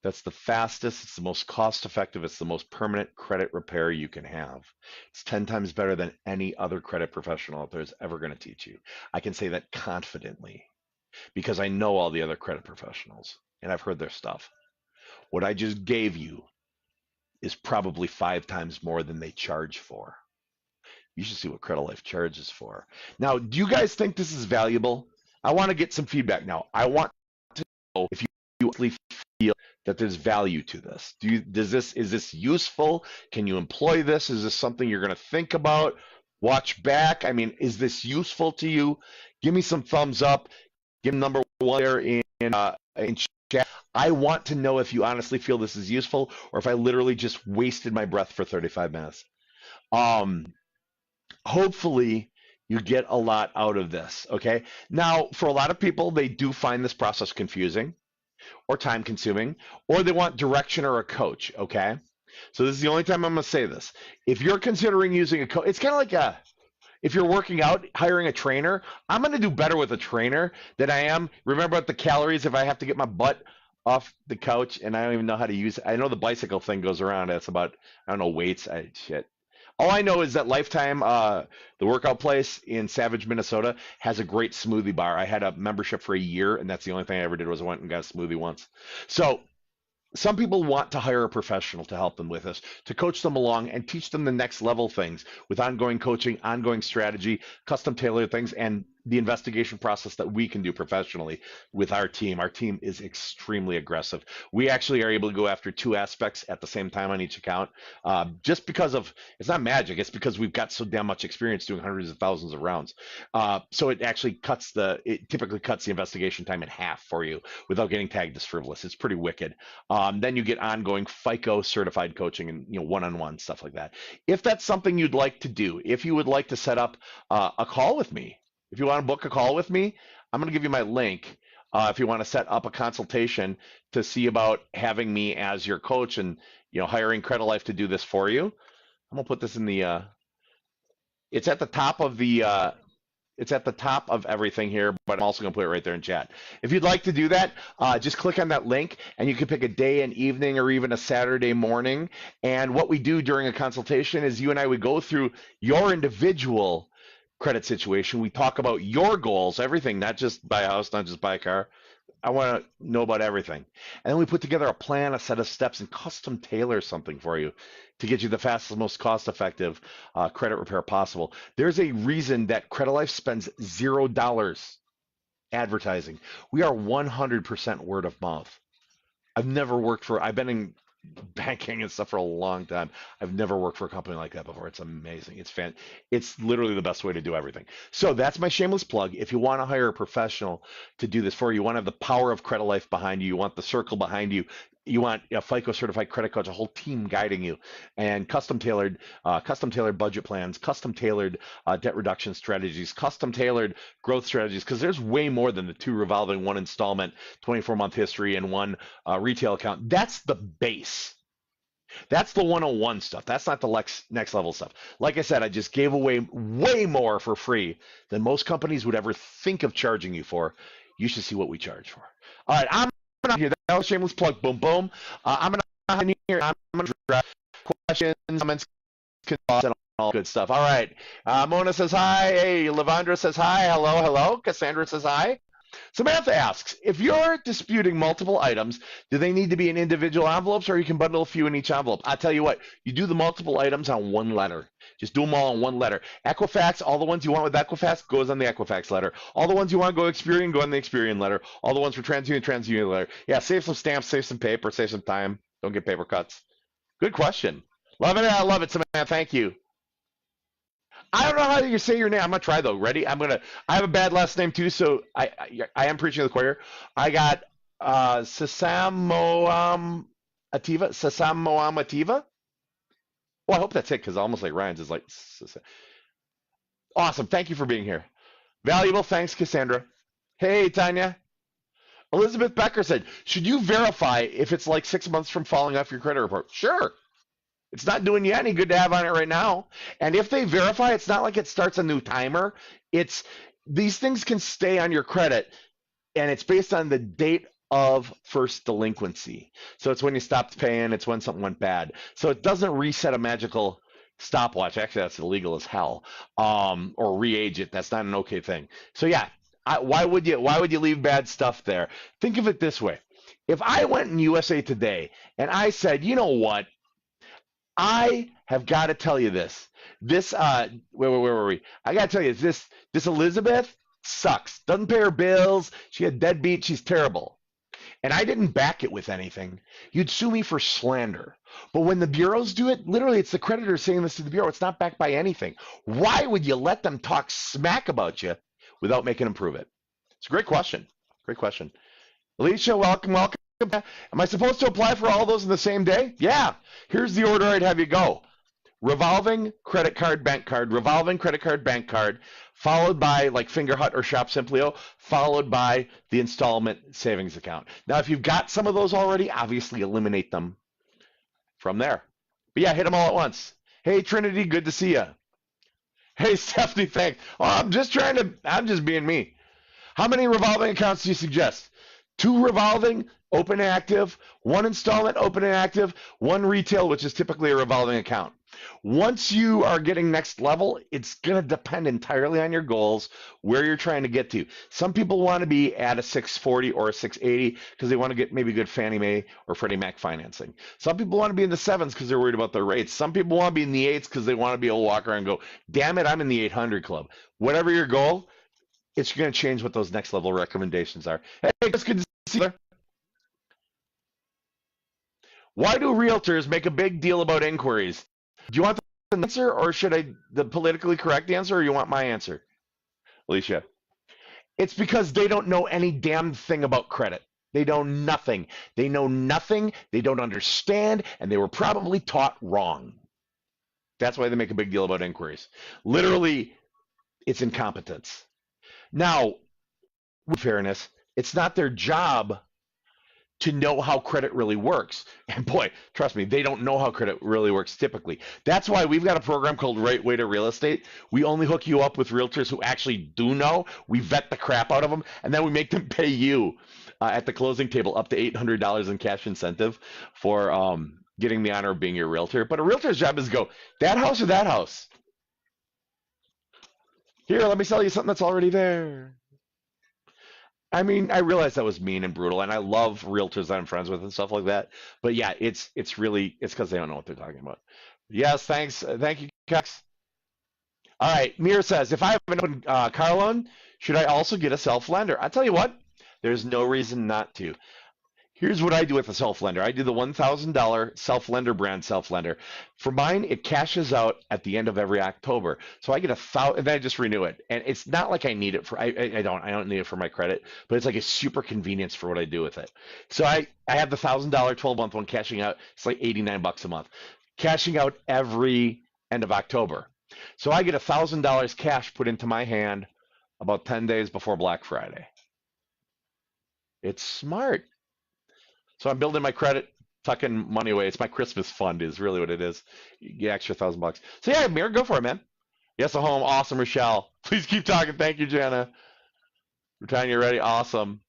That's the fastest, it's the most cost effective, it's the most permanent credit repair you can have. It's 10 times better than any other credit professional out there is ever going to teach you. I can say that confidently because I know all the other credit professionals and I've heard their stuff. What I just gave you is probably 5 times more than they charge for. You should see what Credilife charges for. Now, do you guys think this is valuable? I want to get some feedback now. I want to know if you actually feel that there's value to this. Is this useful? Can you employ this? Is this something you're going to think about? Watch back? I mean, is this useful to you? Give me some thumbs up. Give me number 1 there in chat. I want to know if you honestly feel this is useful or if I literally just wasted my breath for 35 minutes. Um, Hopefully you get a lot out of this. Okay. Now, for a lot of people, they do find this process confusing or time consuming, or they want direction or a coach. Okay. So this is the only time I'm going to say this. If you're considering using a coach, it's kind of like if you're working out, hiring a trainer, I'm going to do better with a trainer than I am. Remember at the calories, if I have to get my butt off the couch and I don't even know how to use it. I know the bicycle thing goes around. It's about, I don't know, weights. Shit. All I know is that Lifetime, the workout place in Savage, Minnesota, has a great smoothie bar. I had a membership for a year, and that's the only thing I ever did was I went and got a smoothie once. So some people want to hire a professional to help them with this, to coach them along and teach them the next level things with ongoing coaching, ongoing strategy, custom tailored things, and the investigation process that we can do professionally with our team. Our team is extremely aggressive. We actually are able to go after two aspects at the same time on each account, just because of it's not magic. It's because we've got so damn much experience doing hundreds of thousands of rounds. So it actually it typically cuts the investigation time in half for you without getting tagged as frivolous. It's pretty wicked. Then you get ongoing FICO certified coaching and one-on-one stuff like that. If that's something you'd like to do, if you would like to set up a call with me, if you want to book a call with me, I'm going to give you my link. If you want to set up a consultation to see about having me as your coach and hiring Credilife to do this for you, I'm going to put this in the. It's at the top of the. It's at the top of everything here, but I'm also going to put it right there in chat. If you'd like to do that, just click on that link, and you can pick a day, an evening, or even a Saturday morning. And what we do during a consultation is you and I would go through your individual credit situation. We talk about your goals, everything, not just buy a house, not just buy a car. I want to know about everything. And then we put together a plan, a set of steps, and custom tailor something for you to get you the fastest, most cost-effective credit repair possible. There's a reason that Credilife spends $0 advertising. We are 100% word of mouth. I've been in banking and stuff for a long time. I've never worked for a company like that before. It's amazing. It's literally the best way to do everything. So that's my shameless plug. If you want to hire a professional to do this for you, you want to have the power of Credilife behind you, you want the circle behind you, you want a FICO certified credit coach, a whole team guiding you, and custom tailored budget plans, custom tailored debt reduction strategies, custom tailored growth strategies, because there's way more than the two revolving, one installment, 24-month history, and one retail account. That's the base. That's the 101 stuff. That's not the next level stuff. Like I said, I just gave away way more for free than most companies would ever think of charging you for. You should see what we charge for. All right, I'm out here. That was a shameless plug. Boom, boom. I'm gonna here. I'm gonna address questions, comments, and all good stuff. All right. Mona says hi. Hey, Levandra says hi. Hello, hello. Cassandra says hi. Samantha asks, if you're disputing multiple items, do they need to be in individual envelopes or you can bundle a few in each envelope? I tell you what, you do the multiple items on one letter. Just do them all on one letter. Equifax, all the ones you want with Equifax goes on the Equifax letter. All the ones you want to go Experian go on the Experian letter. All the ones for TransUnion letter. Yeah, save some stamps, save some paper, save some time. Don't get paper cuts. Good question. Love it. I love it, Samantha. Thank you. I don't know how you say your name. I'm gonna try though. Ready? I have a bad last name too, so I am preaching to the choir. I got Sasamoam Ativa. Sasamoam Ativa. Well, I hope that's it because almost like Ryan's is like awesome. Thank you for being here. Valuable. Thanks, Cassandra. Hey, Tanya. Elizabeth Becker said, should you verify if it's like 6 months from falling off your credit report? Sure. It's not doing you any good to have on it right now. And if they verify, it's not like it starts a new timer. It's these things can stay on your credit, and it's based on the date of first delinquency. So it's when you stopped paying, it's when something went bad. So it doesn't reset a magical stopwatch. Actually, that's illegal as hell. Or re-age it. That's not an okay thing. So yeah, why would you leave bad stuff there? Think of it this way. If I went in USA Today and I said, you know what? I have got to tell you this. Where were we? I got to tell you this Elizabeth sucks. Doesn't pay her bills. She had deadbeat. She's terrible. And I didn't back it with anything. You'd sue me for slander. But when the bureaus do it, literally it's the creditor saying this to the bureau. It's not backed by anything. Why would you let them talk smack about you without making them prove it? It's a great question. Great question. Alicia, welcome, welcome. Am I supposed to apply for all those in the same day? Yeah. Here's the order I'd have you go. Revolving credit card, bank card, revolving credit card, bank card, followed by like Fingerhut or Shop Simplio, followed by the installment savings account. Now, if you've got some of those already, obviously eliminate them from there. But yeah, hit them all at once. Hey, Trinity, good to see you. Hey, Stephanie, thanks. Oh, I'm just being me. How many revolving accounts do you suggest? 2 revolving, open and active, 1 installment, open and active, 1 retail, which is typically a revolving account. Once you are getting next level, it's going to depend entirely on your goals, where you're trying to get to. Some people want to be at a 640 or a 680 because they want to get maybe good Fannie Mae or Freddie Mac financing. Some people want to be in the 7s because they're worried about their rates. Some people want to be in the 8s because they want to be able to walk around and go, damn it, I'm in the 800 club. Whatever your goal, it's going to change what those next level recommendations are. Hey, it's good to see you. Why do realtors make a big deal about inquiries? Do you want the answer, or should I the politically correct answer, or you want my answer, Alicia? It's because they don't know any damn thing about credit. They know nothing. They know nothing. They don't understand, and they were probably taught wrong. That's why they make a big deal about inquiries. Literally, it's incompetence. Now, with fairness, it's not their job to know how credit really works. And boy, trust me, they don't know how credit really works typically. That's why we've got a program called Right Way to Real Estate. We only hook you up with realtors who actually do know. We vet the crap out of them, and then we make them pay you at the closing table up to $800 in cash incentive for getting the honor of being your realtor. But a realtor's job is to go, that house or that house? Here, let me sell you something that's already there. I mean, I realize that was mean and brutal, and I love realtors that I'm friends with and stuff like that. But yeah, it's because they don't know what they're talking about. Yes, thanks, thank you, Cox. All right, Mir says, if I have an open car loan, should I also get a self lender? I tell you what, there's no reason not to. Here's what I do with a self-lender. I do the $1,000 self-lender brand self-lender. For mine, it cashes out at the end of every October. So I get 1,000, and then I just renew it. And it's not like I need it for, I don't need it for my credit, but it's like a super convenience for what I do with it. So I have the $1,000 12-month one cashing out. It's like $89 a month, cashing out every end of October. So I get $1,000 cash put into my hand about 10 days before Black Friday. It's smart. So I'm building my credit, tucking money away. It's my Christmas fund is really what it is. You get extra $1,000. So yeah, Mir, go for it, man. Yes, a home. Awesome, Rochelle. Please keep talking. Thank you, Jana. Britannia, you ready? Awesome.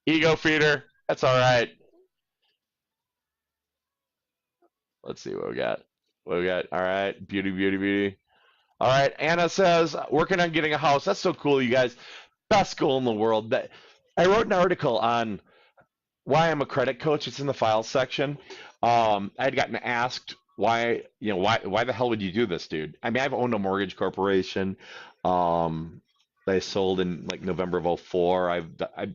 Ego feeder. That's all right. Let's see what we got. What we got? All right. Beauty, beauty, beauty. All right. Anna says, working on getting a house. That's so cool, you guys. Best goal in the world. I wrote an article on why I'm a credit coach. It's in the files section. I had gotten asked why the hell would you do this, dude? I mean, I've owned a mortgage corporation that I sold in like November of 2004. I've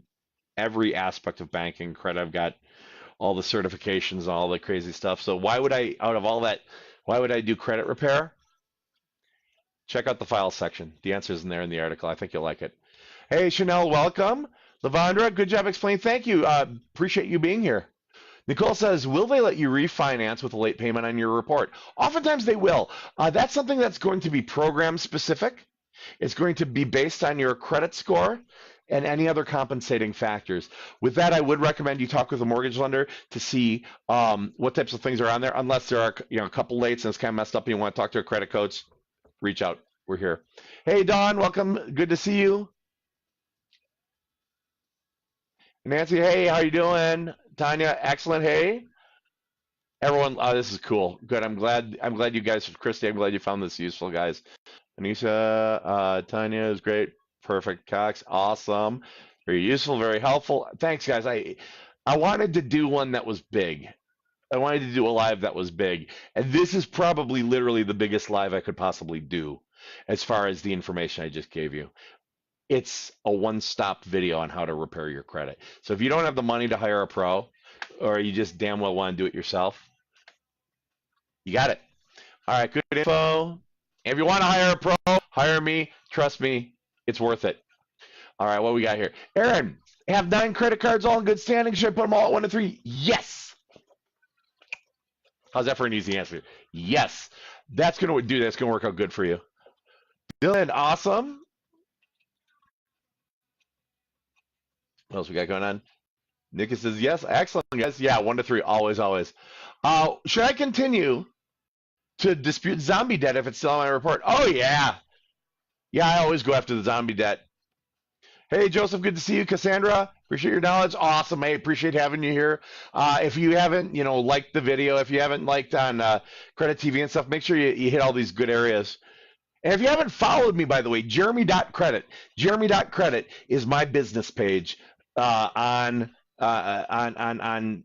every aspect of banking credit. I've got all the certifications and all the crazy stuff. So why would I, out of all that, why would I do credit repair? Check out the files section. The answer is in there in the article. I think you'll like it. Hey, Chanel, welcome. Lavandra, good job explaining. Thank you. Appreciate you being here. Nicole says, will they let you refinance with a late payment on your report? Oftentimes they will. That's something that's going to be program specific. It's going to be based on your credit score and any other compensating factors. With that, I would recommend you talk with a mortgage lender to see what types of things are on there. Unless there are a couple lates and it's kind of messed up and you want to talk to a credit coach, reach out. We're here. Hey, Don, welcome. Good to see you. Nancy, hey, how you doing? Tanya, excellent. Hey, everyone, this is cool. Good. I'm glad you guys, Christy, I'm glad you found this useful, guys. Anisha, Tanya is great. Perfect. Cox, awesome. Very useful, very helpful. Thanks, guys. I wanted to do one that was big. I wanted to do a live that was big. And this is probably literally the biggest live I could possibly do as far as the information I just gave you. It's a one-stop video on how to repair your credit. So if you don't have the money to hire a pro, or you just damn well want to do it yourself, you got it. All right, good info. If you want to hire a pro, hire me. Trust me, it's worth it. All right, what we got here? Aaron, have 9 credit cards all in good standing. Should I put them all at 1 to 3? Yes. How's that for an easy answer? Yes. That's gonna do. That's gonna work out good for you. Dylan, awesome. What else we got going on? Nikki says yes. Excellent, guys. Yeah, 1 to 3, always, always. Should I continue to dispute zombie debt if it's still on my report? Oh yeah, yeah. I always go after the zombie debt. Hey, Joseph, good to see you. Cassandra, appreciate your knowledge. Awesome, mate. Appreciate having you here. If you haven't, liked the video, if you haven't liked on Credit TV and stuff, make sure you hit all these good areas. And if you haven't followed me, by the way, Jeremy.credit. Jeremy.credit is my business page on the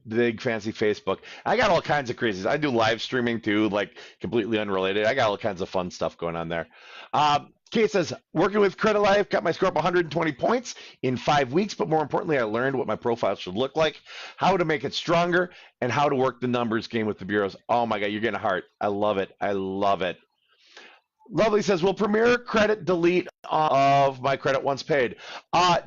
big fancy Facebook. I got all kinds of crazies. I do live streaming too, like completely unrelated. I got all kinds of fun stuff going on there. Kate says, working with Credilife, got my score up 120 points in 5 weeks, but more importantly, I learned what my profile should look like, how to make it stronger, and how to work the numbers game with the bureaus. Oh my God, you're getting a heart. I love it. I love it. Lovely says, will Premier Credit delete of my credit once paid?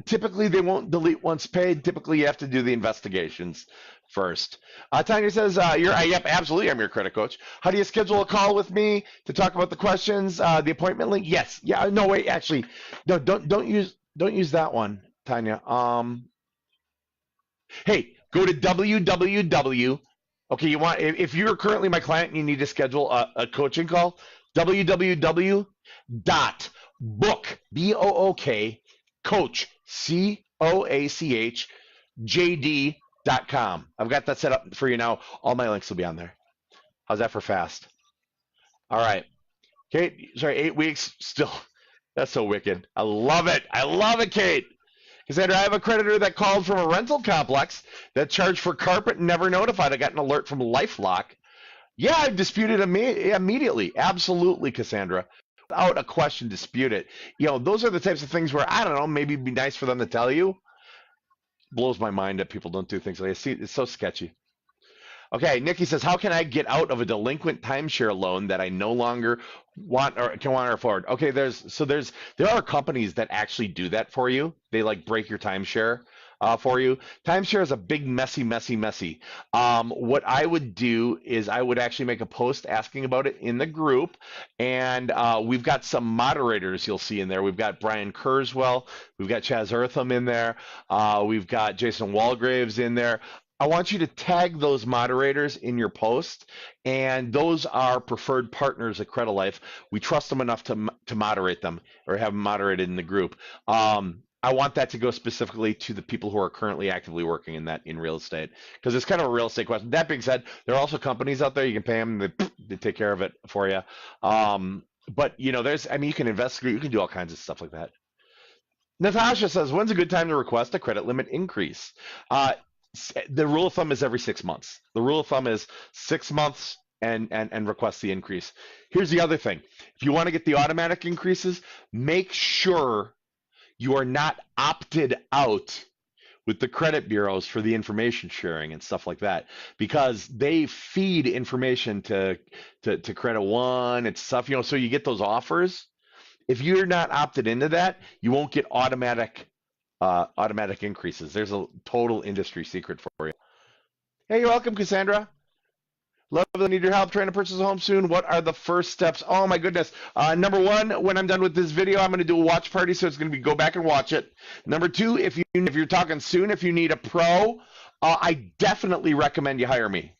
Typically, they won't delete once paid. Typically, you have to do the investigations first. Tanya says, yep, absolutely, I'm your credit coach. How do you schedule a call with me to talk about the questions? The appointment link? Yes. Yeah. No, wait. Actually, no. Don't use that one, Tanya. Hey, go to www. Okay, if you're currently my client and you need to schedule a coaching call, www.book, coach, COACH, I've got that set up for you now. All my links will be on there. How's that for fast? All right. Kate, sorry, 8 weeks still. That's so wicked. I love it. I love it, Kate. Cassandra, I have a creditor that called from a rental complex that charged for carpet and never notified. I got an alert from LifeLock. Yeah, I disputed immediately. Absolutely, Cassandra. Without a question, dispute it. Those are the types of things where, I don't know, maybe it'd be nice for them to tell you. Blows my mind that people don't do things like this. It's so sketchy. Okay, Nikki says, how can I get out of a delinquent timeshare loan that I no longer want or can want to afford? Okay, there are companies that actually do that for you. They like break your timeshare for you. Timeshare is a big, messy. What I would do is I would actually make a post asking about it in the group, and we've got some moderators you'll see in there. We've got Brian Kurzweil, we've got Chaz Eartham in there, we've got Jason Walgraves in there. I want you to tag those moderators in your post, and those are preferred partners at Credilife. We trust them enough to moderate them or have them moderated in the group. I want that to go specifically to the people who are currently actively working in real estate, because it's kind of a real estate question. That being said, there are also companies out there you can pay them; they take care of it for you. But you can investigate, you can do all kinds of stuff like that. Natasha says, when's a good time to request a credit limit increase? The rule of thumb is every 6 months. The rule of thumb is 6 months and request the increase. Here's the other thing. If you want to get the automatic increases, make sure you are not opted out with the credit bureaus for the information sharing and stuff like that, because they feed information to Credit One and stuff, so you get those offers. If you're not opted into that, you won't get automatic increases. There's a total industry secret for you. Hey, you're welcome, Cassandra. Love that. Need your help trying to purchase a home soon. What are the first steps? Oh my goodness. Number one, when I'm done with this video, I'm going to do a watch party, so it's going to be go back and watch it. Number two, if you're talking soon, if you need a pro, I definitely recommend you hire me.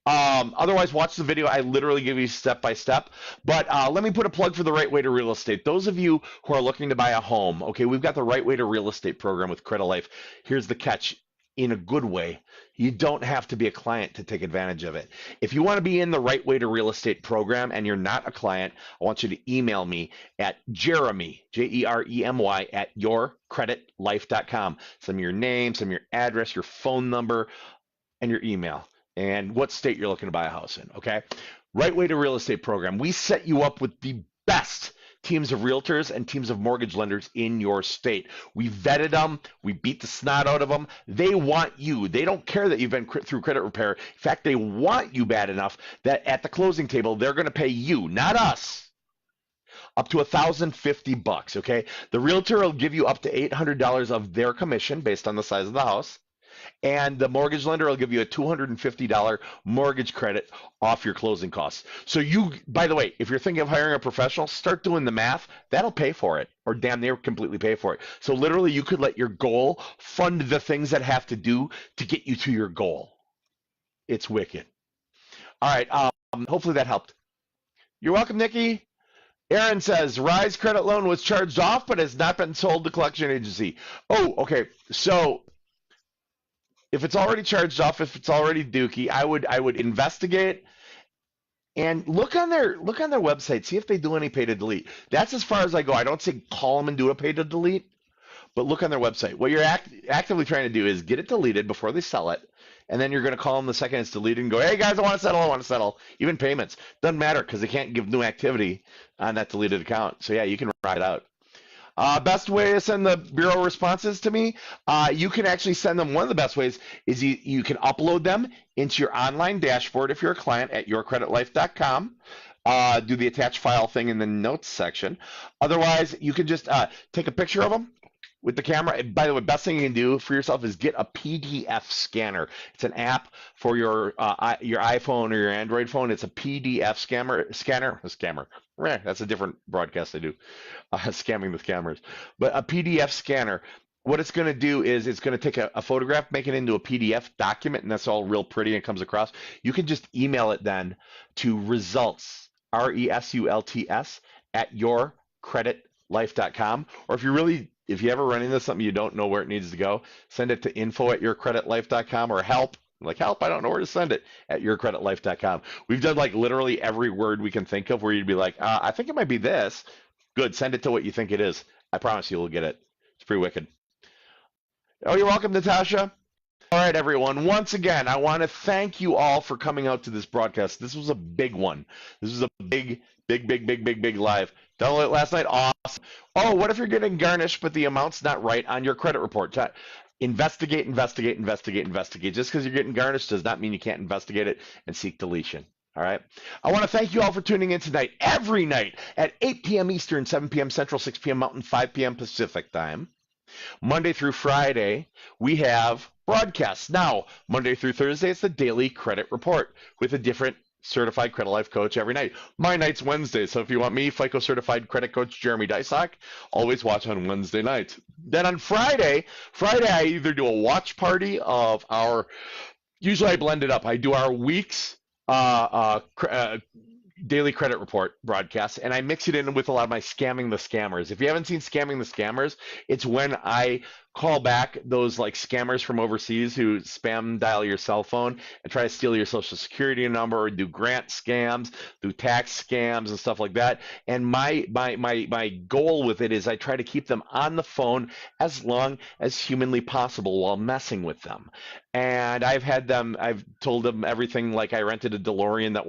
Otherwise, watch the video. I literally give you step by step. But let me put a plug for the Right Way to Real Estate. Those of you who are looking to buy a home, okay, we've got the Right Way to Real Estate program with Credilife. Here's the catch. In a good way, you don't have to be a client to take advantage of it. If you want to be in the Right Way to Real Estate program and you're not a client, I want you to email me at Jeremy, Jeremy, at yourcreditlife.com. Send me your name, send me your address, your phone number, and your email, and what state you're looking to buy a house in, okay? Right Way to Real Estate program. We set you up with the best teams of realtors and teams of mortgage lenders in your state. We vetted them. We beat the snot out of them. They want you. They don't care that you've been through credit repair. In fact, they want you bad enough that at the closing table, they're going to pay you, not us, up to $1,050. Okay, the realtor will give you up to $800 of their commission based on the size of the house. And the mortgage lender will give you a $250 mortgage credit off your closing costs. So you, by the way, if you're thinking of hiring a professional, start doing the math. That'll pay for it, or damn near completely pay for it. So literally, you could let your goal fund the things that have to do to get you to your goal. It's wicked. All right. Hopefully that helped. You're welcome, Nikki. Aaron says, Rise credit loan was charged off, but has not been sold to collection agency. Oh, okay. So if it's already charged off, if it's already dookie, I would investigate and look on their website, see if they do any pay to delete. That's as far as I go. I don't say call them and do a pay to delete, but look on their website. What you're actively trying to do is get it deleted before they sell it, and then you're going to call them the second it's deleted and go, hey guys, I want to settle. Even payments doesn't matter because they can't give new activity on that deleted account. So yeah, you can ride it out. Best way to send the bureau responses to me, you can actually send them. One of the best ways is you can upload them into your online dashboard if you're a client at yourcreditlife.com. Do the attach file thing in the notes section. Otherwise, you can just take a picture of them with the camera. By the way, best thing you can do for yourself is get a PDF scanner. It's an app for your iPhone or your Android phone. It's a PDF scanner. That's a different broadcast I do, scamming the scammers. But a PDF scanner, what it's going to do is it's going to take a photograph, make it into a PDF document, and that's all real pretty and comes across. You can just email it then to results, RESULTS, at yourcreditlife.com. Or if you ever run into something you don't know where it needs to go, send it to info@yourcreditlife.com or help. Help, I don't know where to send it, at yourcreditlife.com. We've done like literally every word we can think of where you'd be like, I think it might be this. Good, send it to what you think it is. I promise you will get it. It's pretty wicked. Oh, you're welcome, Natasha. All right, everyone. Once again, I want to thank you all for coming out to this broadcast. This was a big one. This was a big live. Download it last night. Awesome. Oh, what if you're getting garnished, but the amount's not right on your credit report? Investigate. Just because you're getting garnished does not mean you can't investigate it and seek deletion. All right. I want to thank you all for tuning in tonight, every night at 8 p.m. Eastern, 7 p.m. Central, 6 p.m. Mountain, 5 p.m. Pacific time. Monday through Friday, we have broadcasts. Now, Monday through Thursday, it's the daily credit report with a different certified Credilife coach every night. My night's Wednesday, so if you want me, FICO certified credit coach Jeremy Deysach, always watch on Wednesday nights. Then on Friday I either do a watch party of usually I blend it up. I do our week's daily credit report broadcast, and I mix it in with a lot of my scamming the scammers. If you haven't seen Scamming the Scammers, it's when I call back those like scammers from overseas who spam dial your cell phone and try to steal your social security number or do grant scams, do tax scams and stuff like that. And my goal with it is I try to keep them on the phone as long as humanly possible while messing with them. And I've told them everything, like I rented a DeLorean that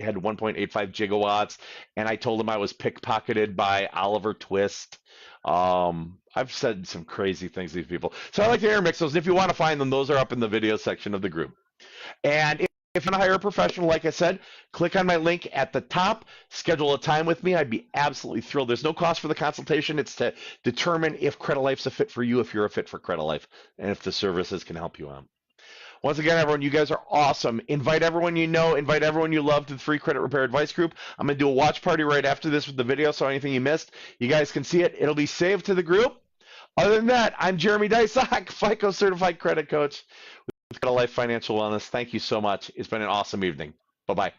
had 1.85 gigawatts, and I told them I was pickpocketed by Oliver Twist. I've said some crazy things to these people. So I like to intermix those. And if you want to find them, those are up in the video section of the group. And if you want to hire a professional, like I said, click on my link at the top, schedule a time with me. I'd be absolutely thrilled. There's no cost for the consultation. It's to determine if Credilife's a fit for you, if you're a fit for Credilife, and if the services can help you out. Once again, everyone, you guys are awesome. Invite everyone you know, invite everyone you love to the free credit repair advice group. I'm going to do a watch party right after this with the video, so anything you missed, you guys can see it. It'll be saved to the group. Other than that, I'm Jeremy Deysach, FICO certified credit coach with Credilife Financial Wellness. Thank you so much. It's been an awesome evening. Bye-bye.